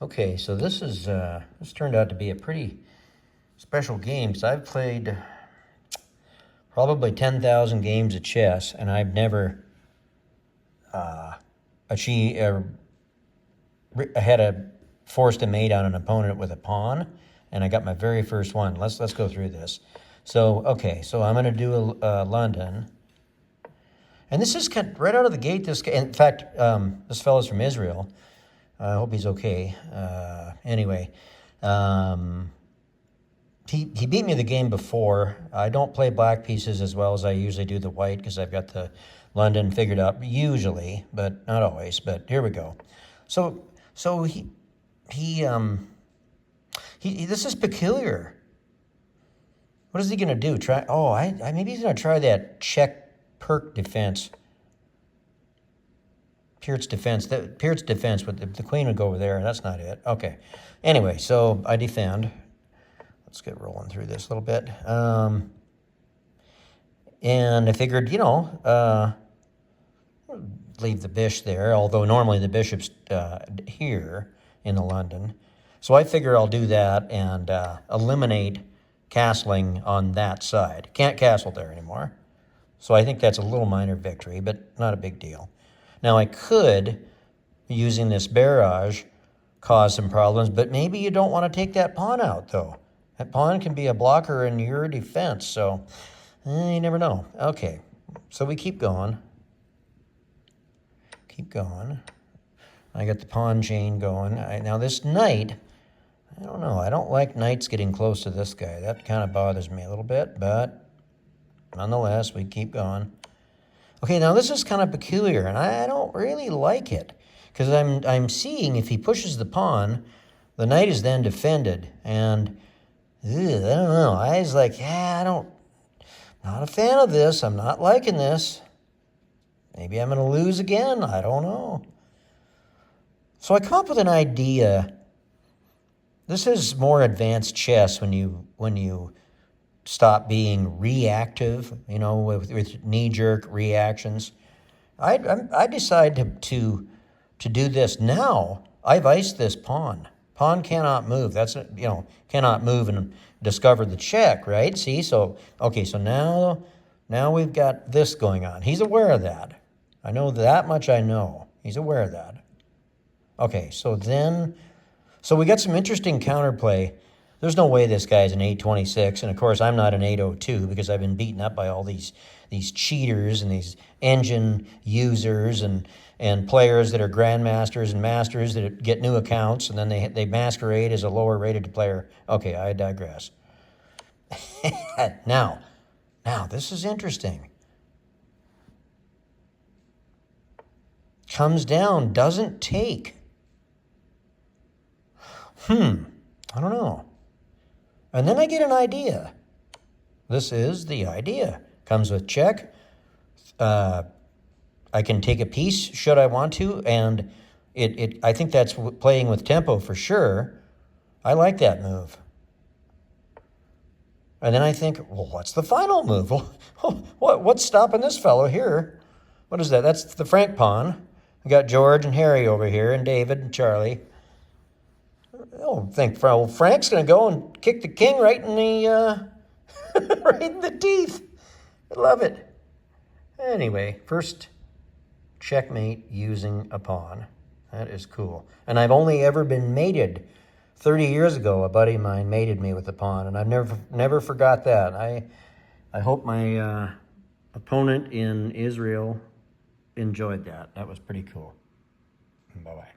Okay, so this turned out to be a pretty special game because I've played probably 10,000 games of chess, and I've never achieved had a forced a mate on an opponent with a pawn, and I got my very first one. Let's go through this. So okay, so I'm going to do a London, and this is kind of, right out of the gate. This guy, in fact, this fellow's from Israel. I hope he's okay. Anyway, he beat me the game before. I don't play black pieces as well as I usually do the white because I've got the London figured out usually, but not always. But here we go. So he this is peculiar. What is he going to do? Try? Oh, I maybe he's going to try that check perk defense. Peert's defense. Peert's defense, but the queen would go over there. That's not it. Okay. Anyway, so I defend. Let's get rolling through this a little bit. And I figured, leave the bishop there, although normally the bishop's here in the London. So I figure I'll do that and eliminate castling on that side. Can't castle there anymore. So I think that's a little minor victory, but not a big deal. Now I could, using this barrage, cause some problems, but maybe you don't want to take that pawn out, though. That pawn can be a blocker in your defense, so you never know. Okay, so we keep going. Keep going. I got the pawn chain going. Now this knight, I don't know. I don't like knights getting close to this guy. That kind of bothers me a little bit, but nonetheless, we keep going. Okay, now this is kind of peculiar, and I don't really like it because I'm seeing if he pushes the pawn, the knight is then defended, and I don't know. I was like, not a fan of this. I'm not liking this. Maybe I'm going to lose again. I don't know. So I come up with an idea. This is more advanced chess when you stop being reactive, with knee-jerk reactions. I decide to do this now. I've iced this pawn. Pawn cannot move. That's cannot move and discover the check, right? See, so okay, so now we've got this going on. He's aware of that. I know that much. I know he's aware of that. Okay, so we got some interesting counterplay. There's no way this guy's an 826, and of course I'm not an 802 because I've been beaten up by all these cheaters and these engine users and players that are grandmasters and masters that get new accounts and then they masquerade as a lower rated player. Okay, I digress. Now this is interesting. Comes down, doesn't take. I don't know. And then I get an idea. This is the idea. Comes with check. I can take a piece should I want to, and I think that's playing with tempo for sure. I like that move. And then I think, well, what's the final move? What's stopping this fellow here? What is that? That's the Frank pawn. We got George and Harry over here, and David and Charlie. I don't think Frank's going to go and kick the king right in the right in the teeth. I love it. Anyway, first checkmate using a pawn. That is cool. And I've only ever been mated. 30 years ago, a buddy of mine mated me with a pawn, and I've never forgot that. I hope my opponent in Israel enjoyed that. That was pretty cool. Bye-bye.